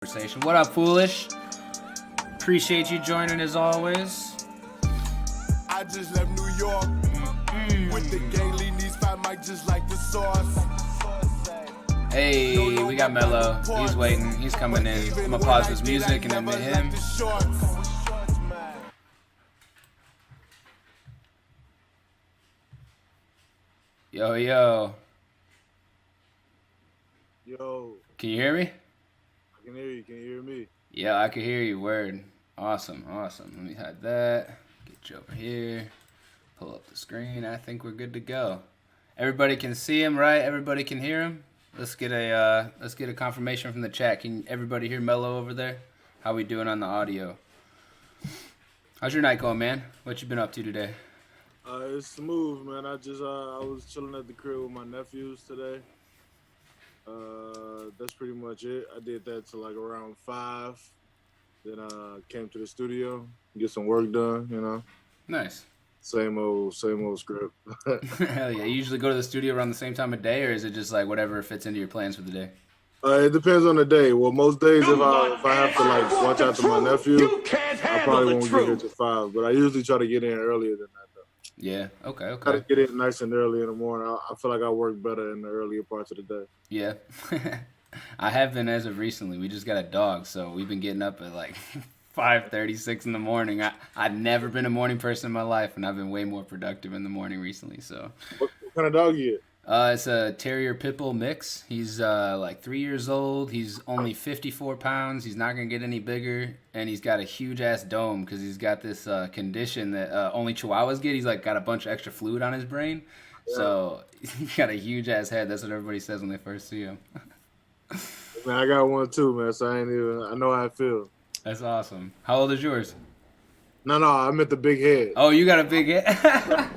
Conversation. What up, Foolish? Appreciate you joining as always. I just left New York with the gang leading these fat mic just like the sauce. Hey, we got Mello. He's waiting. He's coming in. I'm gonna pause this music and admit him. Yo, yo. Yo, Can you hear me? I can hear you. Can you hear me? Yeah, I can hear you. Word. Awesome. Let me hide that. Get you over here. Pull up the screen. I think we're good to go. Everybody can see him, right? Everybody can hear him. Let's get a confirmation from the chat. Can everybody hear Mello over there? How we doing on the audio? How's your night going, man? What you been up to today? It's smooth, man. I was chilling at the crib with my nephews today. That's pretty much it. I did that till like around 5. Then came to the studio, get some work done. You know, Nice. same old script. Hell yeah. You usually go to the studio around the same time of day, or is it just like whatever fits into your plans for the day? It depends on the day. Well, most days if I have to like watch after my nephew, I probably won't get here till 5. But I usually try to get in earlier than that. Yeah. Okay. Try to get in nice and early in the morning. I feel like I work better in the earlier parts of the day. Yeah. I have been as of recently. We just got a dog, so we've been getting up at like 5:36 in the morning. I've never been a morning person in my life, and I've been way more productive in the morning recently. So, What kind of dog you get? it's a Terrier Pitbull mix. He's like 3 years old. He's only 54 pounds. He's not gonna get any bigger, and he's got a huge ass dome because he's got this condition that only Chihuahuas get. He's like got a bunch of extra fluid on his brain, so he's got a huge ass head. That's what everybody says when they first see him. Man, I got one too, man. So I know how I feel. That's awesome. How old is yours? No, I meant the big head. Oh, you got a big head.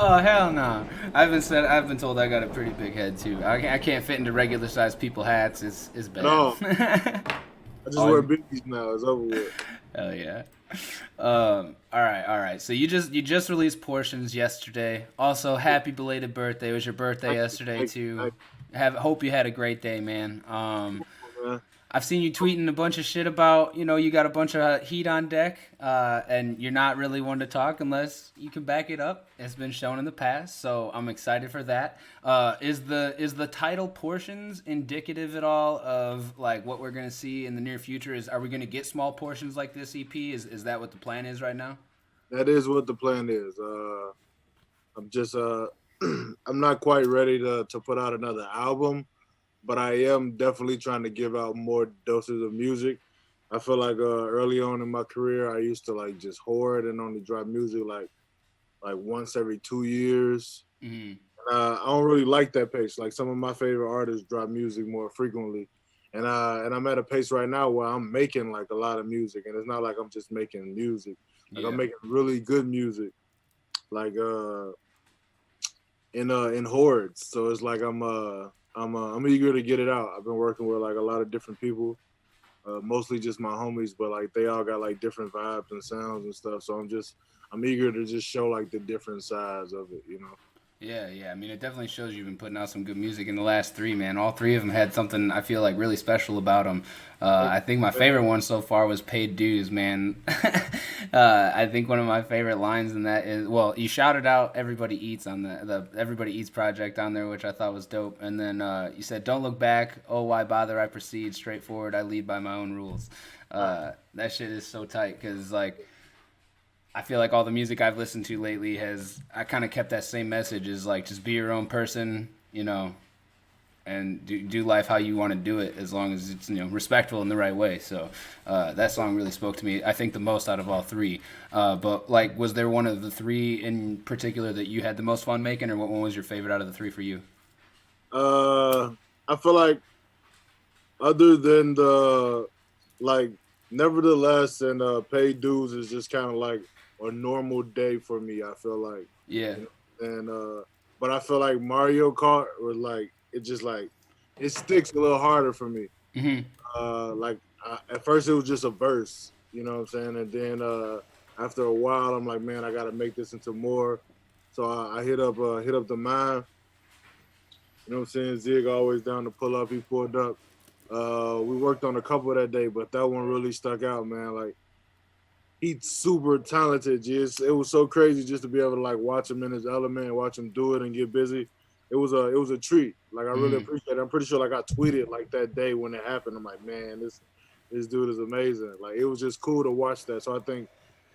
Oh hell no! I've been told I got a pretty big head too. I can't fit into regular sized people hats. It's bad. No. I just wear biggies now. It's over with. Hell yeah. All right. So you just released Portions yesterday. Also, happy belated birthday. It was your birthday yesterday too. Hope you had a great day, man. I've seen you tweeting a bunch of shit about, you got a bunch of heat on deck, and you're not really one to talk unless you can back it up. It's been shown in the past, so I'm excited for that. Is the title Portions indicative at all of like what we're gonna see in the near future? Are we gonna get small portions like this EP? Is that what the plan is right now? That is what the plan is. I'm just I'm not quite ready to put out another album, but I am definitely trying to give out more doses of music. I feel like early on in my career, I used to like just hoard and only drop music like once every 2 years. Mm-hmm. I don't really like that pace. Like some of my favorite artists drop music more frequently, and I'm at a pace right now where I'm making like a lot of music, and it's not like I'm just making music. Like I'm making really good music, like in hordes. So it's like I'm eager to get it out. I've been working with like a lot of different people, mostly just my homies, but like they all got like different vibes and sounds and stuff. So I'm eager to just show like the different sides of it, you know. Yeah. I mean, it definitely shows you've been putting out some good music in the last 3, man. All 3 of them had something I feel like really special about them. I think my favorite one so far was Paid Dues, man. I think one of my favorite lines in that is, well, you shouted out Everybody Eats on the Everybody Eats project on there, which I thought was dope. And then you said, "Don't look back. Oh, why bother? I proceed. Straightforward. I lead by my own rules." That shit is so tight because, like, I feel like all the music I've listened to lately I kind of kept that same message, is like just be your own person, and do life how you want to do it, as long as it's respectful in the right way. So that song really spoke to me, I think, the most out of all 3. But like, was there one of the 3 in particular that you had the most fun making, or what one was your favorite out of the 3 for you? I feel like other than the like Nevertheless and Paid Dues is just kind of like a normal day for me, I feel like. Yeah. And but I feel like Mario Kart was like it sticks a little harder for me. Mm-hmm. At first it was just a verse, you know what I'm saying, and then after a while I'm like, man, I got to make this into more. So I hit up the mine, You know what I'm saying? Zig always down to pull up. He pulled up. We worked on a couple that day, but that one really stuck out, man. Like he's super talented. Just it was so crazy just to be able to like watch him in his element, watch him do it and get busy. It was a treat. Like I really Mm. appreciate it. I'm pretty sure like I tweeted like that day when it happened. I'm like, man, this dude is amazing. Like it was just cool to watch that. So I think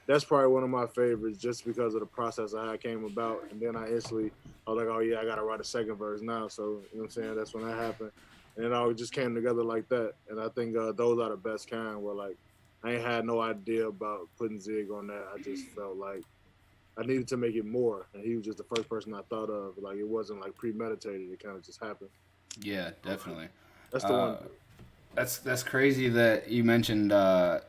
that's probably one of my favorites just because of the process I came about. And then I instantly I was like, oh yeah, I gotta write a second verse now. So you know what I'm saying? That's when that happened. And it all just came together like that. And I think those are the best kind where like I ain't had no idea about putting Zig on that. I just felt like I needed to make it more. And he was just the first person I thought of. Like it wasn't like premeditated. It kind of just happened. Yeah, definitely. That's the Uh, one. that's crazy that you mentioned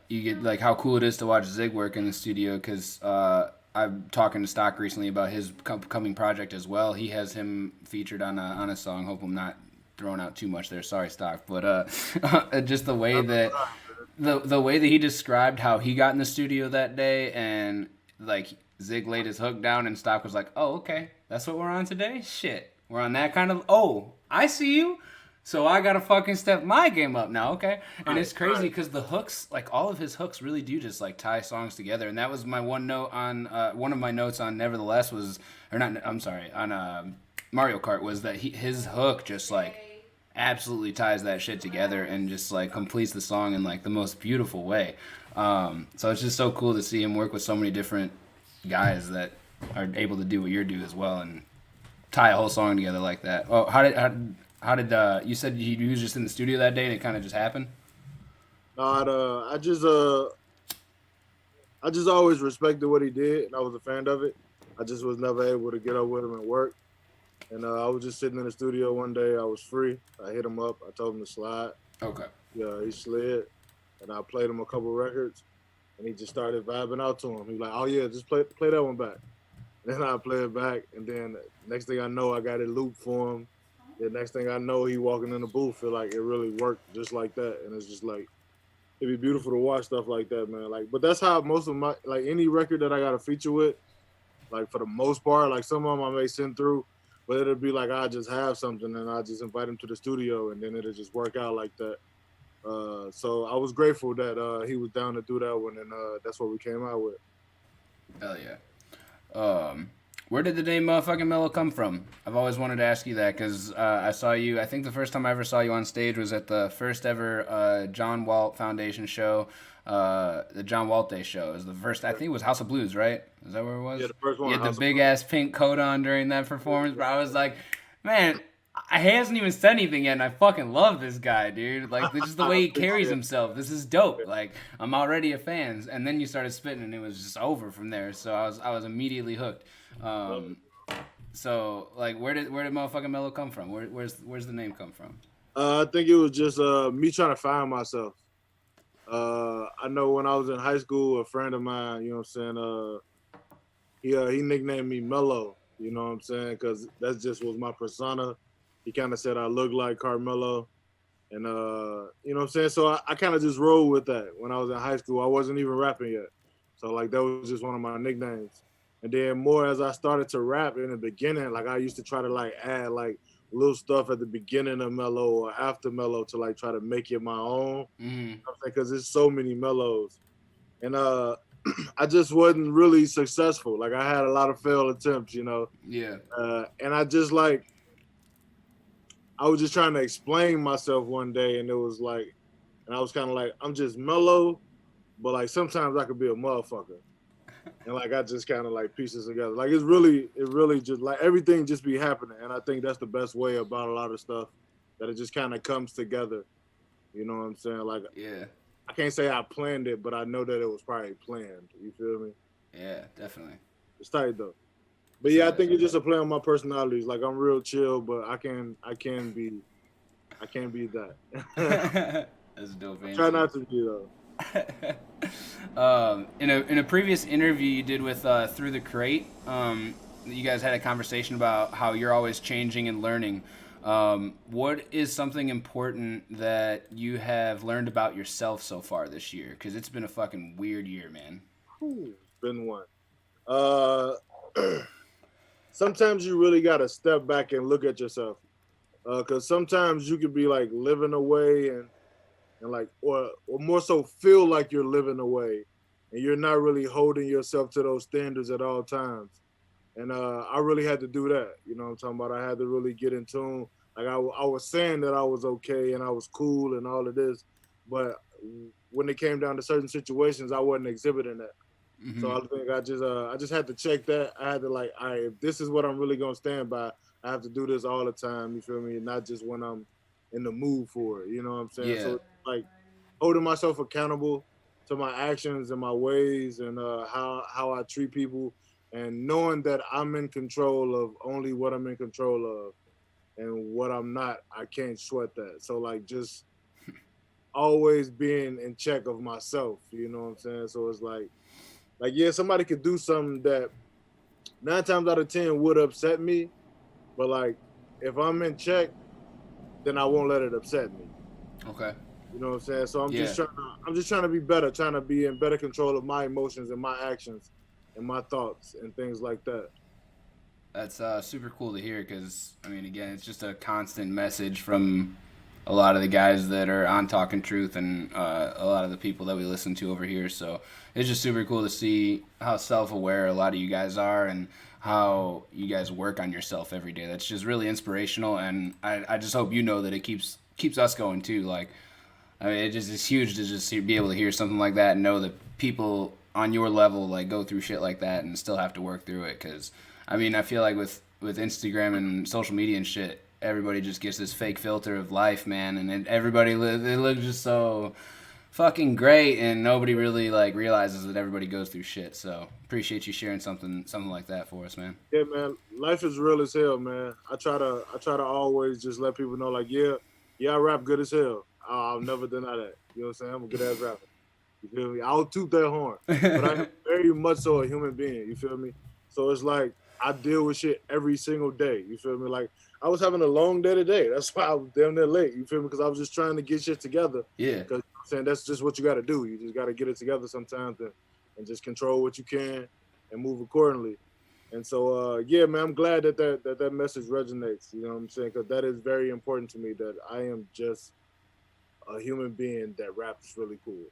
you get like how cool it is to watch Zig work in the studio because I'm talking to Stock recently about his coming project as well. He has him featured on a song. Hope I'm not throwing out too much there. Sorry, Stock, but just the way that the way that he described how he got in the studio that day and like Zig laid his hook down and Stock was like, "Oh, okay, that's what we're on today. Shit, we're on that kind of. Oh, I see you." So I gotta fucking step my game up now, okay? And it's crazy because the hooks, like all of his hooks, really do just like tie songs together. And that was my one note on one of my notes on Nevertheless was, or not. I'm sorry, on Mario Kart was that his hook just like absolutely ties that shit together and just like completes the song in like the most beautiful way. So it's just so cool to see him work with so many different guys that are able to do what you do as well and tie a whole song together like that. Oh, how did you said he was just in the studio that day and it kind of just happened? No, I just always respected what he did, and I was a fan of it. I just was never able to get up with him and work. And I was just sitting in the studio one day. I was free. I hit him up. I told him to slide. Okay. Yeah, he slid, and I played him a couple records, and he just started vibing out to him. He was like, "Oh yeah, just play that one back." Then I play it back, and then next thing I know, I got it looped for him. The next thing I know, he walking in the booth. Feel like it really worked just like that, and it's just like it'd be beautiful to watch stuff like that, man. Like, but that's how most of my like any record that I got a feature with, like for the most part, like some of them I may send through, but it'll be like I just have something and I just invite him to the studio, and then it'll just work out like that. So I was grateful that he was down to do that one, and that's what we came out with. Hell yeah. Where did the name motherfucking Mellow come from? I've always wanted to ask you that because I saw you. I think the first time I ever saw you on stage was at the first ever John Walt Foundation show, the John Walt Day show. It was the first. I think it was House of Blues, right? Is that where it was? Yeah, the first one. You had the big ass pink coat on during that performance, bro. I was like, man. He hasn't even said anything yet, and I fucking love this guy, dude. Like, this is the way he carries himself. This is dope. Like, I'm already a fan. And then you started spitting, and it was just over from there. So I was immediately hooked. So like, where did motherfucking Mellow come from? Where's the name come from? I think it was just me trying to find myself. I know when I was in high school, a friend of mine, you know what I'm saying, he nicknamed me Mellow, you know what I'm saying, because that just was my persona. He kind of said I look like Carmelo, and you know what I'm saying. So I kind of just rolled with that when I was in high school. I wasn't even rapping yet, so like that was just one of my nicknames. And then more as I started to rap in the beginning, like I used to try to like add like little stuff at the beginning of Mellow or after Mellow to like try to make it my own. Mm-hmm. You know what I'm saying? Because there's so many Mellows, and I just wasn't really successful. Like I had a lot of failed attempts, you know. Yeah. And I just like I was just trying to explain myself one day, and it was like, and I was kind of like, I'm just mellow, but like sometimes I could be a motherfucker, and like I just kind of like pieces together. Like it really just like everything just be happening, and I think that's the best way about a lot of stuff, that it just kind of comes together. You know what I'm saying? Like Yeah. I can't say I planned it, but I know that it was probably planned. You feel me? Yeah, definitely. It's tight though. But yeah, I think it's just a play on my personalities. Like I'm real chill, but I can be that. That's a dope answer. Try not to be though. In a previous interview you did with Through the Crate, you guys had a conversation about how you're always changing and learning. What is something important that you have learned about yourself so far this year? Because it's been a fucking weird year, man. It's been one. Sometimes you really got to step back and look at yourself. Because sometimes you could be like living away and like or more so feel like you're living away, and you're not really holding yourself to those standards at all times. And I really had to do that. You know what I'm talking about? I had to really get in tune. Like I was saying that I was okay and I was cool and all of this, but when it came down to certain situations, I wasn't exhibiting that. So I think I just had to check that. I had to like, all right, if this is what I'm really gonna stand by, I have to do this all the time. You feel me? Not just when I'm in the mood for it. You know what I'm saying? Yeah. So like holding myself accountable to my actions and my ways and how I treat people and knowing that I'm in control of only what I'm in control of and what I'm not, I can't sweat that. So like just always being in check of myself, you know what I'm saying? So it's like yeah, somebody could do something that 9 times out of 10 would upset me, but like if I'm in check, then I won't let it upset me. Okay. You know what I'm saying? So Yeah. I'm just trying to be better, trying to be in better control of my emotions and my actions and my thoughts and things like that. That's super cool to hear because, I mean, again, it's just a constant message from a lot of the guys that are on Talking Truth and a lot of the people that we listen to over here. So it's just super cool to see how self-aware a lot of you guys are and how you guys work on yourself every day. That's just really inspirational, and I just hope you know that it keeps us going too. Like, I mean, it just is huge to just be able to hear something like that and know that people on your level like go through shit like that and still have to work through it. Because I mean, I feel like with Instagram and social media and shit, everybody just gets this fake filter of life, man, and everybody they look just so fucking great, and nobody really like realizes that everybody goes through shit. So appreciate you sharing something like that for us, man. Yeah, man, life is real as hell, man. I try to always just let people know, like, yeah, I rap good as hell. I'll never deny that. You know what I'm saying? I'm a good ass rapper. You feel me? I'll toot that horn, but I am very much so a human being. You feel me? So it's like I deal with shit every single day. You feel me? Like I was having a long day today. That's why I was damn near late. You feel me? Because I was just trying to get shit together. Yeah. Because you know I'm saying that's just what you got to do. You just got to get it together sometimes and just control what you can and move accordingly. And so, yeah, man, I'm glad that message resonates. You know what I'm saying? Because that is very important to me. That I am just a human being that raps really cool.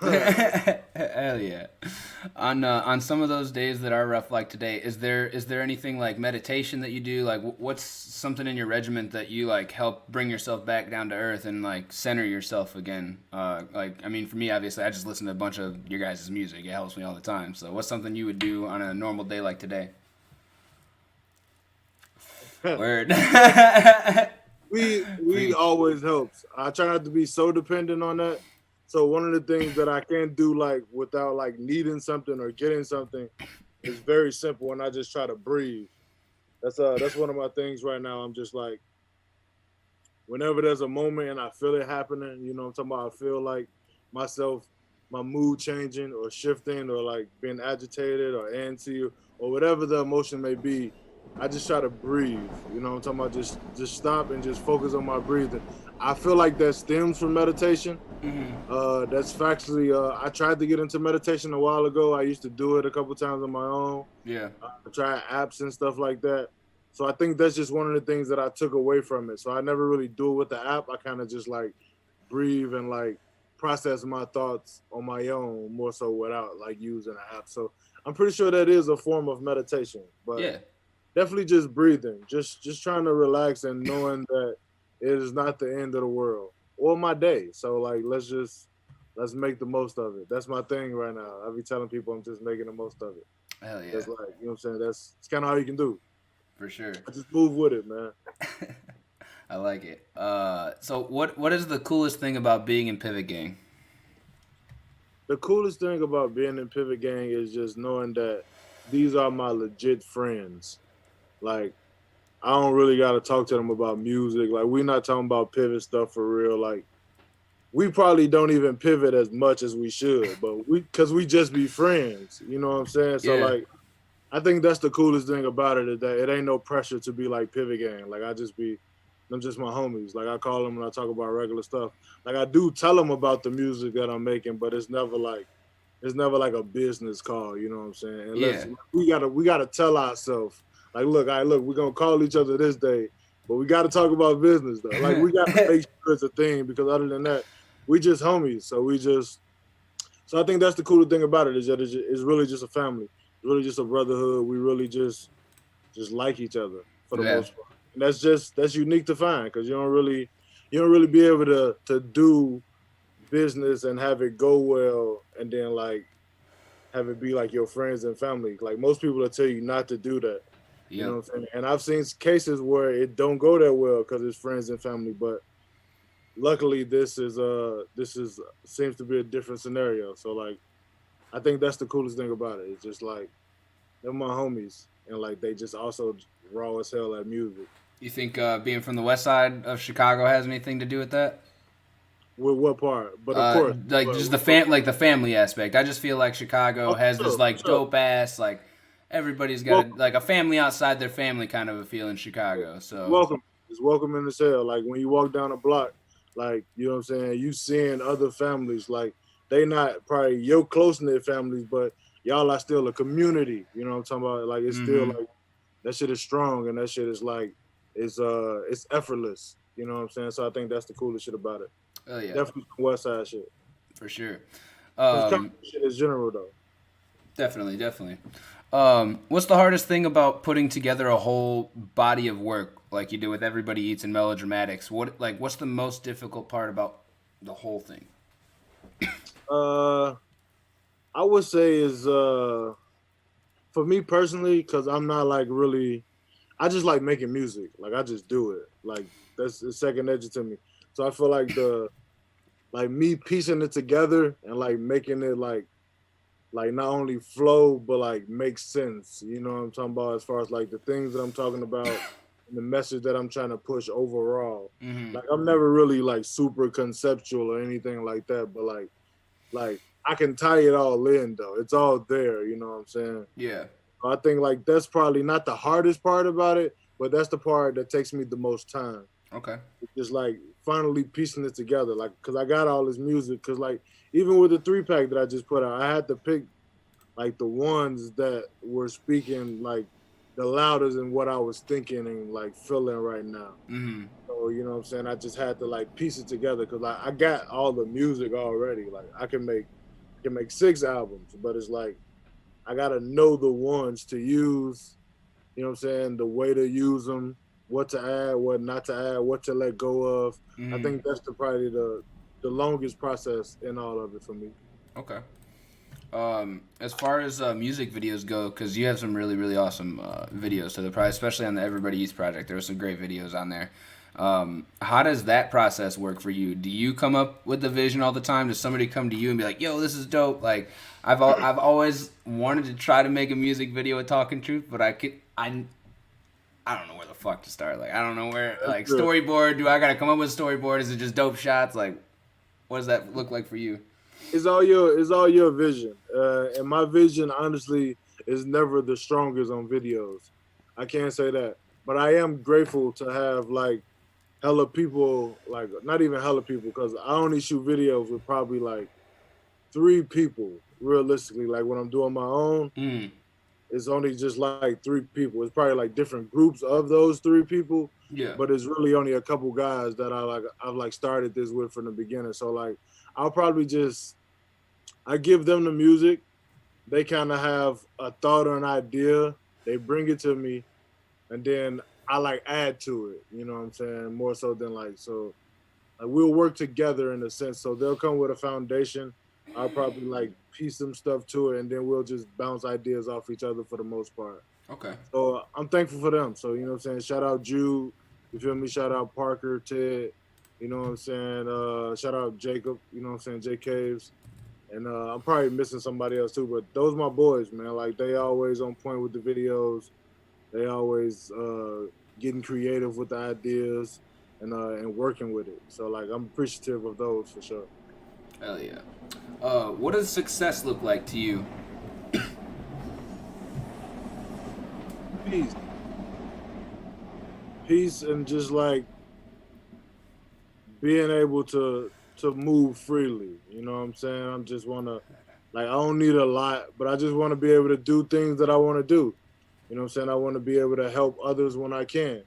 Hell yeah. On some of those days that are rough like today, is there anything like meditation that you do? Like what's something in your regiment that you like help bring yourself back down to earth and like center yourself again? Like I mean for me obviously I just listen to a bunch of your guys' music. It helps me all the time. So what's something you would do on a normal day like today? Word. we always helps. I try not to be so dependent on that. So one of the things that I can't do like without like needing something or getting something is very simple, and I just try to breathe. That's one of my things right now. I'm just like whenever there's a moment and I feel it happening, you know what I'm talking about, I feel like myself, my mood changing or shifting or like being agitated or antsy or whatever the emotion may be, I just try to breathe. You know what I'm talking about? Just stop and just focus on my breathing. I feel like that stems from meditation. That's factually. I tried to get into meditation a while ago. I used to do it a couple times on my own. Yeah. I tried apps and stuff like that. So I think that's just one of the things that I took away from it. So I never really do it with the app. I kind of just like breathe and like process my thoughts on my own more so without like using an app. So I'm pretty sure that is a form of meditation. But Yeah. definitely just breathing, just trying to relax and knowing that it is not the end of the world or my day. So like let's make the most of it. That's my thing right now. I be telling people I'm just making the most of it. Hell yeah. That's like, you know what I'm saying? It's kind of all you can do. For sure. I just move with it, man. I like it. So what is the coolest thing about being in Pivot Gang? The coolest thing about being in Pivot Gang is just knowing that these are my legit friends. Like, I don't really got to talk to them about music. Like, we're not talking about pivot stuff for real. Like, we probably don't even pivot as much as we should, but because we just be friends. You know what I'm saying? So, Yeah. like, I think that's the coolest thing about it is that it ain't no pressure to be like Pivot Gang. Like, them just my homies. Like, I call them when I talk about regular stuff. Like, I do tell them about the music that I'm making, but it's never like a business call. You know what I'm saying? Unless we gotta tell ourselves, like, look, we're gonna call each other this day, but we got to talk about business though. Like we got to make sure it's a thing because other than that, we just homies. So I think that's the coolest thing about it is that it's really just a family. It's really just a brotherhood. We really just like each other for the Yeah. most part, and that's unique to find because you don't really be able to do business and have it go well, and then like have it be like your friends and family. Like most people will tell you not to do that. You know Yep. what I'm saying? And I've seen cases where it don't go that well because it's friends and family. But luckily, this is seems to be a different scenario. So like, I think that's the coolest thing about it. It's just like they're my homies, and like they just also raw as hell at music. You think being from the west side of Chicago has anything to do with that? With what part? But of course, Like just like the family aspect. I just feel like Chicago oh, has this sure, like sure. dope ass like everybody's got like a family outside their family kind of a feel in Chicago. So Welcome. It's welcoming as hell. Like when you walk down a block, like you know what I'm saying, you seeing other families. Like they not probably your close knit families, but y'all are still a community. You know what I'm talking about? Like it's still like that shit is strong and that shit is like it's effortless. You know what I'm saying? So I think that's the coolest shit about it. oh yeah, Definitely some West Side shit. for sure. It's kind of shit in general though. Definitely, definitely. What's the hardest thing about putting together a whole body of work like you do with Everybody Eats and Melodramatics? What's the most difficult part about the whole thing? Uh, I would say is for me personally, because I'm not like really. I just like making music. Like I just do it. Like that's it's second nature to me. So I feel like like me piecing it together and like making it like not only flow but like make sense. You know what I'm talking about as far as like the things that I'm talking about and the message that I'm trying to push overall. Like I'm never really like super conceptual or anything like that, but like I can tie it all in though. It's all there, you know what I'm saying? Yeah. I think like that's probably not the hardest part about it, but that's the part that takes me the most time. Okay. It's just like finally piecing it together, like because I got all this music. Because like even with the 3-pack that I just put out, I had to pick like the ones that were speaking like the loudest in what I was thinking and like feeling right now. So you know what I'm saying? I just had to like piece it together because like I got all the music already. Like I can make 6 albums, but it's like I gotta know the ones to use, you know what I'm saying, the way to use them, what to add, what not to add, what to let go of. I think that's probably the longest process in all of it for me. Okay. As far as music videos go, because you have some really, really awesome videos, so they're probably, especially on the Everybody Eats project, there were some great videos on there. How does that process work for you? Do you come up with the vision all the time? Does somebody come to you and be like, "Yo, this is dope"? Like, I've always wanted to try to make a music video with Talkin Truth, but I don't know where the fuck to start. Like, I don't know where like storyboard. Do I gotta come up with a storyboard? Is it just dope shots? Like, what does that look like for you? It's all your vision, and my vision honestly is never the strongest on videos. I can't say that, but I am grateful to have like hella people, like not even hella people, because I only shoot videos with probably like 3 people realistically. Like when I'm doing my own, it's only just like 3 people. It's probably like different groups of those 3 people. Yeah. But it's really only a couple guys that I've like started this with from the beginning. So like I'll probably I give them the music. They kind of have a thought or an idea. They bring it to me, and then I like add to it. You know what I'm saying? More so than like so. Like we'll work together in a sense. So they'll come with a foundation. I'll probably like piece some stuff to it, and then we'll just bounce ideas off each other for the most part. Okay. So I'm thankful for them. So you know what I'm saying? Shout out Jude. You feel me? Shout out Parker, Ted. You know what I'm saying? Shout out Jacob. You know what I'm saying? J Caves. And I'm probably missing somebody else too, but those my boys, man. Like they always on point with the videos. They always getting creative with the ideas and working with it. So like I'm appreciative of those for sure. Hell yeah. What does success look like to you? Peace. Peace and just like being able to move freely. You know what I'm saying? I just wanna like I don't need a lot, but I just wanna be able to do things that I wanna do. You know what I'm saying? I wanna be able to help others when I can.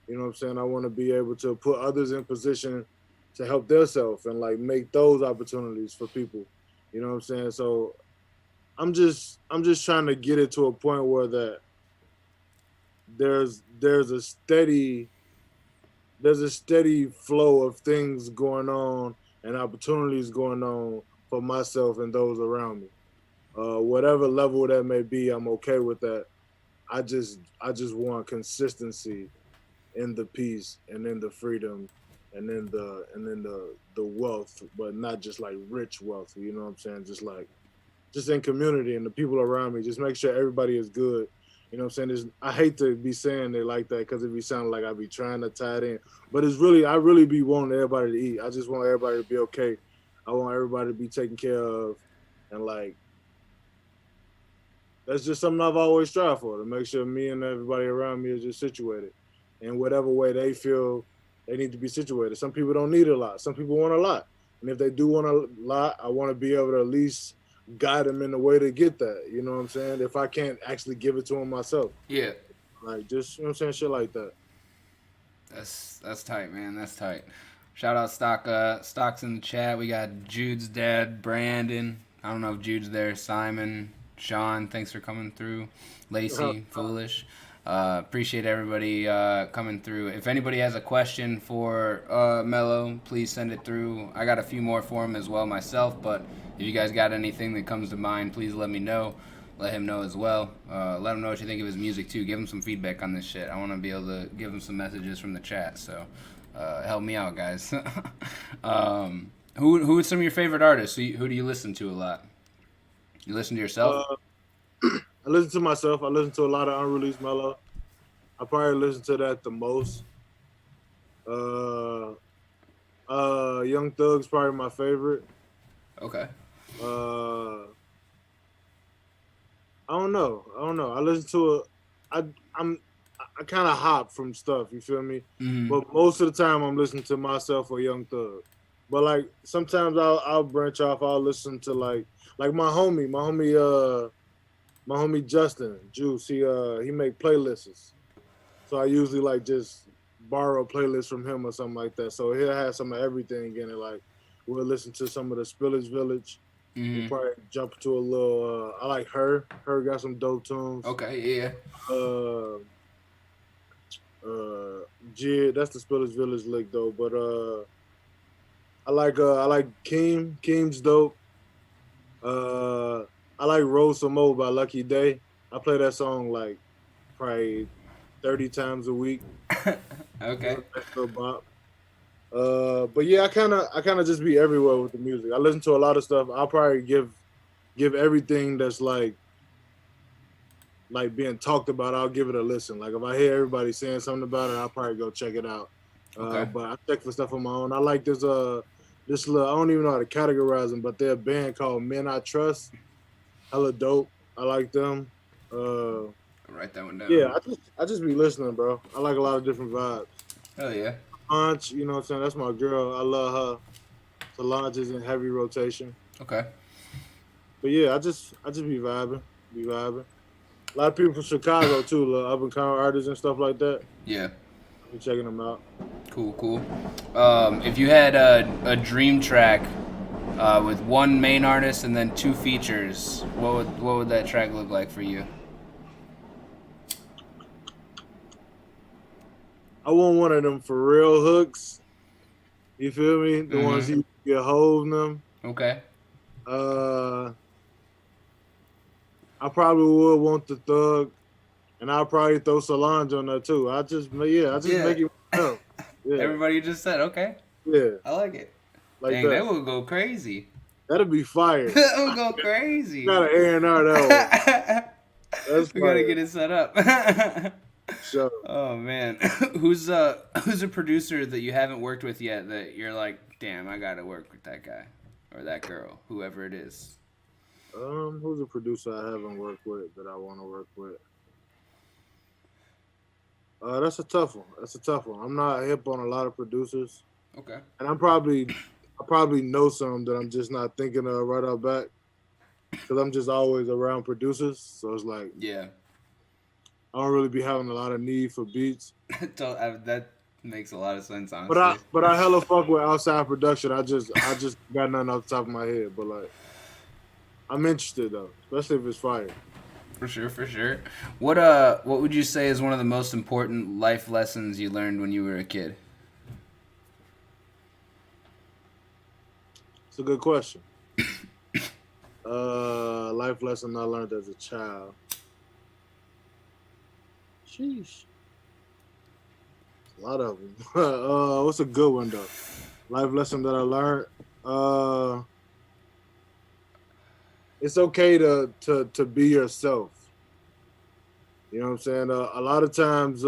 You know what I'm saying? I want to be able to put others in position to help themselves and like make those opportunities for people. You know what I'm saying? So I'm just trying to get it to a point where that there's a steady flow of things going on and opportunities going on for myself and those around me. Whatever level that may be, I'm okay with that. I just want consistency in the peace and in the freedom and in the wealth, but not just like rich wealth. You know what I'm saying? Just in community and the people around me. Just make sure everybody is good. You know what I'm saying? I hate to be saying it like that because it be sounding like I be trying to tie it in, but I really be wanting everybody to eat. I just want everybody to be okay. I want everybody to be taken care of, and like that's just something I've always strived for, to make sure me and everybody around me is just situated in whatever way they feel they need to be situated. Some people don't need a lot. Some people want a lot. And if they do want a lot, I want to be able to at least guide them in the way to get that. You know what I'm saying? If I can't actually give it to them myself. Yeah. Like, just, you know what I'm saying? Shit like that. That's tight, man. That's tight. Shout out Stocks in the chat. We got Jude's dad, Brandon. I don't know if Jude's there. Simon, Sean, thanks for coming through. Lacey, Foolish. Appreciate everybody coming through. If anybody has a question for Mello, please send it through. I got a few more for him as well myself, but if you guys got anything that comes to mind, please let me know. Let him know as well. Let him know what you think of his music too. Give him some feedback on this shit. I want to be able to give him some messages from the chat. So help me out, guys. Who are some of your favorite artists? Who do you listen to a lot? You listen to yourself? I listen to myself. I listen to a lot of unreleased Mellow. I probably listen to that the most. Young Thug's probably my favorite. Okay. I don't know. I listen to I kind of hop from stuff. You feel me? Mm-hmm. But most of the time, I'm listening to myself or Young Thug. But like sometimes I'll branch off. I'll listen to like my homie Justin Juice. He make playlists. So I usually like just borrow playlists from him or something like that. So he'll have some of everything in it. Like we'll listen to some of the Spillage Village. Mm-hmm. We'll probably jump to a little. I like her. Her got some dope tunes. Okay, yeah. Jid, that's the Spillage Village lick though. But I like Keem. Keem's dope. I like Roll Some More by Lucky Day. I play that song like probably 30 times a week. Okay. But yeah, I kind of just be everywhere with the music. I listen to a lot of stuff. I'll probably give everything that's like being talked about. I'll give it a listen. Like if I hear everybody saying something about it, I'll probably go check it out. Okay. But I check for stuff on my own. I like this little, I don't even know how to categorize them, but they're a band called Men I Trust. Hella dope. I like them. I'll write that one down. Yeah, I just be listening, bro. I like a lot of different vibes. Hell yeah. Solange, you know what I'm saying? That's my girl. I love her. Solange is in heavy rotation. Okay. But yeah, I just be vibing. A lot of people from Chicago too, up and coming artists and stuff like that. Yeah. I'll be checking them out. Cool. If you had a dream track with one main artist and then two features, what would that track look like for you? I want one of them for real hooks. You feel me? The ones you get hold them. Okay. I probably would want the Thug, and I'll probably throw Solange on there too. I just make it myself. Yeah. Everybody just said okay. Yeah. I like it. Like Dang, that would go crazy. That'd be fire. That would go crazy. Got an A&R that one. That's we gotta get it set up. Sure. Oh man, who's a producer that you haven't worked with yet that you're like, damn, I gotta work with that guy or that girl, whoever it is? Who's a producer I haven't worked with that I want to work with? That's a tough one. I'm not hip on a lot of producers. Okay. And I probably know some that I'm just not thinking of right out back because I'm just always around producers. So it's like, yeah. don't really be having a lot of need for beats. That makes a lot of sense, But I honestly. but I hella fuck with outside production. I just got nothing off the top of my head. But like I'm interested though, especially if it's fire. For sure, for sure. What would you say is one of the most important life lessons you learned when you were a kid? It's a good question. Life lesson I learned as a child. Sheesh. A lot of them. What's a good one though? Life lesson that I learned. It's okay to be yourself. You know what I'm saying? A lot of times,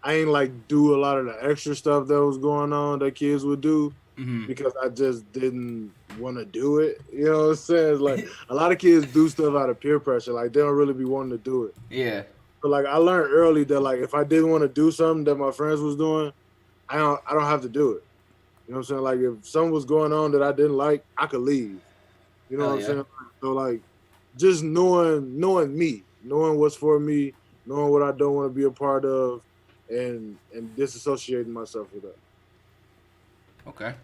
I ain't like do a lot of the extra stuff that was going on that kids would do Mm-hmm. because I just didn't want to do it. You know what I'm saying? It's like a lot of kids do stuff out of peer pressure. Like they don't really be wanting to do it. Yeah. But like I learned early that like if I didn't want to do something that my friends was doing, I don't have to do it. You know what I'm saying? Like if something was going on that I didn't like, I could leave. You know Hell what I'm yeah. saying? So like just knowing me, knowing what's for me, knowing what I don't want to be a part of, and disassociating myself with that. Okay.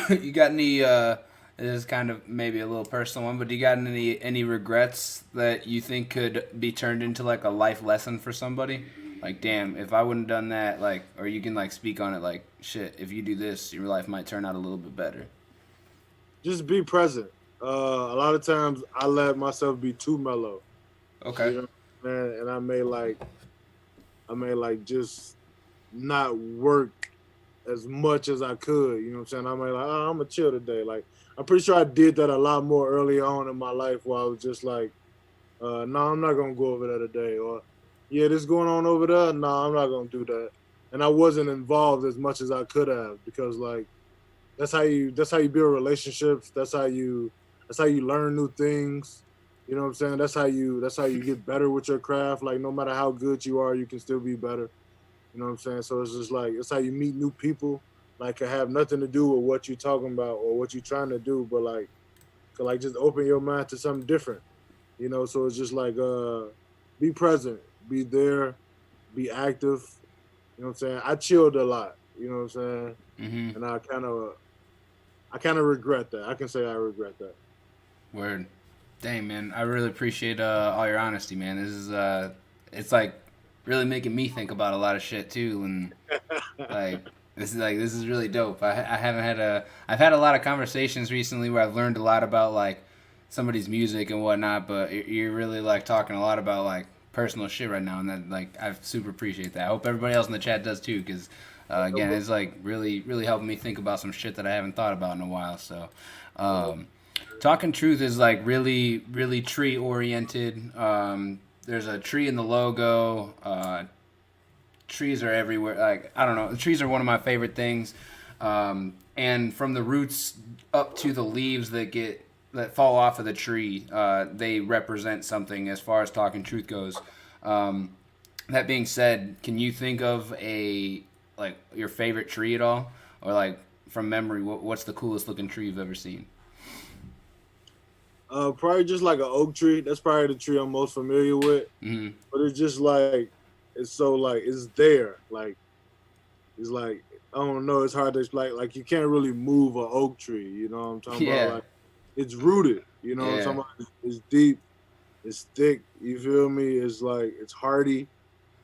You got any? This is kind of maybe a little personal one, but do you got any regrets that you think could be turned into like a life lesson for somebody? Like, damn, if I wouldn't have done that, like, or you can like speak on it, like, shit, if you do this, your life might turn out a little bit better. Just be present. A lot of times I let myself be too mellow. Okay. You know, man, and I may like just not work as much as I could. You know what I'm saying? I may like, oh, I'm gonna chill today. Like I'm pretty sure I did that a lot more early on in my life where I was just like, no, I'm not gonna go over there today. Or yeah, this going on over there. No, I'm not gonna do that. And I wasn't involved as much as I could have because like that's how you build relationships. That's how you learn new things. You know what I'm saying? That's how you get better with your craft. Like no matter how good you are, you can still be better. You know what I'm saying? So it's just like it's how you meet new people. Like it have nothing to do with what you're talking about or what you're trying to do, but like could like just open your mind to something different. You know, so it's just like be present, be there, be active. You know what I'm saying? I chilled a lot, you know what I'm saying? Mm-hmm. And I kind of regret that. I can say I regret that. Word. Dang, man, I really appreciate all your honesty, man. This is it's like really making me think about a lot of shit too, and like this is really dope. I haven't had I've had a lot of conversations recently where I've learned a lot about like somebody's music and whatnot, but you're really like talking a lot about like personal shit right now, and that like I super appreciate that. I hope everybody else in the chat does too, because again, it's like really helping me think about some shit that I haven't thought about in a while. So. Talking Truth is like really tree oriented. There's a tree in the logo. Trees are everywhere. Like I don't know, the trees are one of my favorite things. And from the roots up to the leaves that fall off of the tree, they represent something as far as Talking Truth goes. That being said, can you think of like your favorite tree at all, or like from memory, what's the coolest looking tree you've ever seen? Probably just like an oak tree. That's probably the tree I'm most familiar with. Mm-hmm. But it's just like it's so like it's there. Like it's like I don't know. It's hard to explain. Like you can't really move an oak tree. You know what I'm talking Yeah. about? Like it's rooted. You know what I'm Yeah. talking about? It's deep. It's thick. You feel me? It's like it's hardy.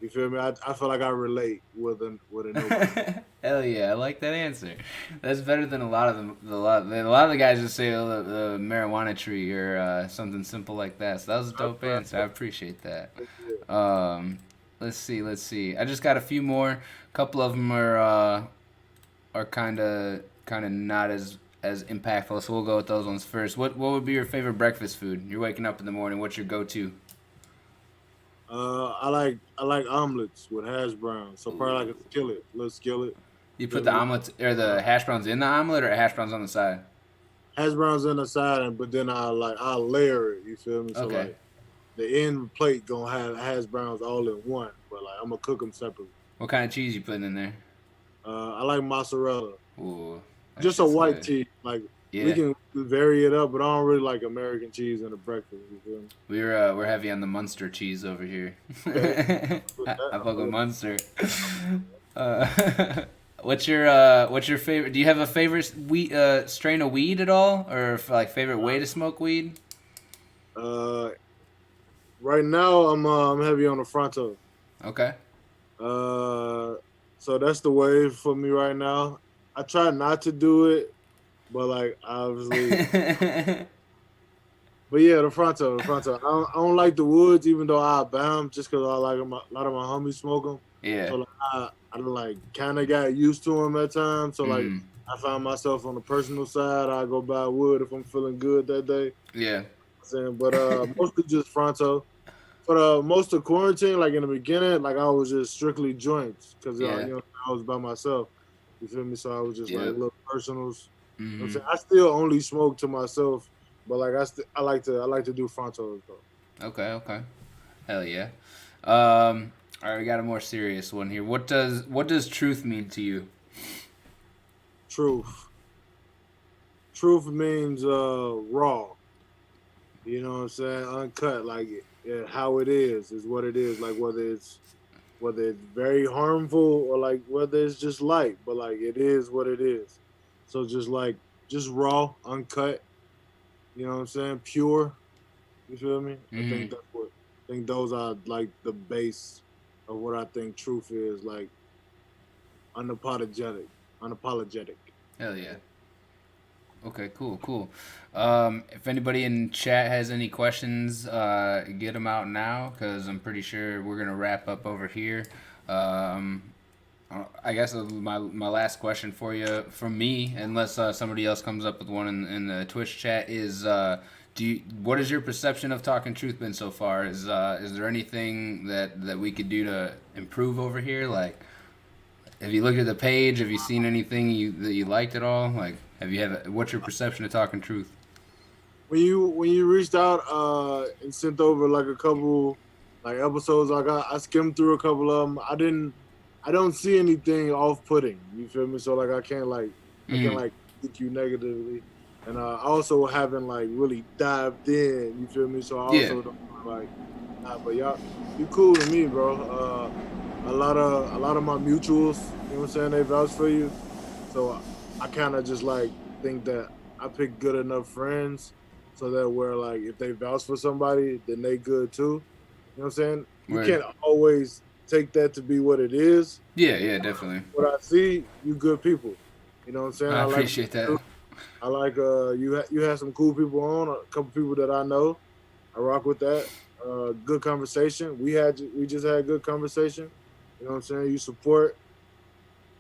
You feel me? I feel like I relate with an oak tree. Hell yeah, I like that answer. That's better than a lot of the guys just say the marijuana tree or something simple like that. So that was a dope answer. I appreciate that. Let's see. I just got a few more. A couple of them are kind of not as impactful. So we'll go with those ones first. What would be your favorite breakfast food? You're waking up in the morning. What's your go-to? I like omelets with hash browns. So probably like a little skillet. You put the omelets or the hash browns in the omelet or hash browns on the side? Hash browns on the side, but then I'll layer it. You feel me? So Okay. like the end plate gonna have hash browns all in one, but like I'm gonna cook them separately. What kind of cheese you putting in there? I like mozzarella, Ooh, that just a shit's white good. cheese. Like We Yeah. can vary it up, but I don't really like American cheese in the breakfast. You feel me? We're heavy on the Munster cheese over here. Okay. I fuck with Munster. Uh, what's your favorite? Do you have a favorite weed strain of weed at all, or like favorite way to smoke weed? Uh, right now I'm heavy on the fronto. Okay. Uh, so that's the wave for me right now. I try not to do it, but like obviously, but yeah, the fronto, the fronto. I don't like the woods, even though I buy 'em just because I like 'em. A lot of my homies smoke them. Yeah. So like I like kind of got used to them at times. So like Mm. I find myself on the personal side. I go buy wood if I'm feeling good that day. Yeah. Saying, but mostly just fronto. For the most of quarantine, like in the beginning, like I was just strictly joints because Yeah. I was by myself. You feel me? So I was just like Yep. little personals. You know what I'm Hmm. saying? I still only smoke to myself, but like I like to do frontos though. Okay. Okay. Hell yeah. All right, we got a more serious one here. What does truth mean to you? Truth. Truth means raw. You know what I'm saying? Uncut, like how it is what it is. Like whether it's very harmful or like whether it's just light, but like it is what it is. So just raw, uncut. You know what I'm saying? Pure. You feel me? Hmm. I think those are like the base of what I think truth is. Like unapologetic, unapologetic. Hell yeah. Okay, cool, cool. If anybody in chat has any questions, get them out now because I'm pretty sure we're gonna wrap up over here. Um, I guess my last question for you, from me, unless somebody else comes up with one in the Twitch chat, is what is your perception of Talking Truth been so far? Is there anything that we could do to improve over here? Like, have you looked at the page? Have you seen anything that you liked at all? Like, what's your perception of Talking Truth? When you reached out and sent over like a couple like episodes, like I skimmed through a couple of them. I don't see anything off putting. You feel me? So like I can't Mm, like critique you negatively, and I also haven't like really dived in. You feel me? So I yeah, also don't like. Nah, but y'all, you cool to me, bro. A lot of my mutuals, you know what I'm saying? They vouch for you, so I kind of just like think that I pick good enough friends so that where like if they vouch for somebody, then they good too. You know what I'm saying? You word. can't always take that to be what it is. Yeah, yeah, definitely. What I see, you good people. You know what I'm saying? I I like appreciate that. I like you had some cool people on, a couple people that I know. I rock with that. Good conversation. We just had good conversation. You know what I'm saying? You support.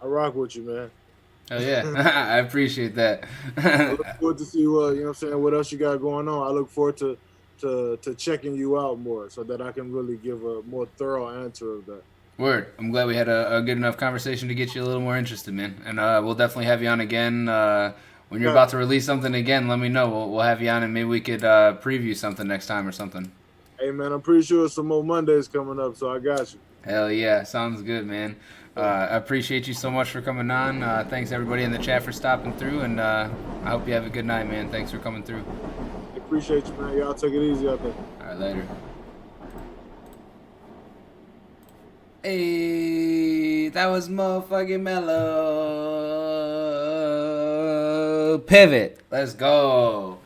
I rock with you, man. Oh yeah, I appreciate that. I look forward to see what you know what I'm saying, what else you got going on. I look forward to checking you out more so that I can really give a more thorough answer of that. Word. I'm glad we had a good enough conversation to get you a little more interested, man. And we'll definitely have you on again. When you're Yeah. about to release something again, let me know. We'll have you on and maybe we could preview something next time or something. Hey man, I'm pretty sure some more Mondays coming up, so I got you. Hell yeah, sounds good, man. I appreciate you so much for coming on. Thanks everybody in the chat for stopping through, and I hope you have a good night, man. Thanks for coming through. Appreciate you, man. Y'all take it easy out there. All right, later. Hey, that was motherfucking mellow. Pivot. Let's go.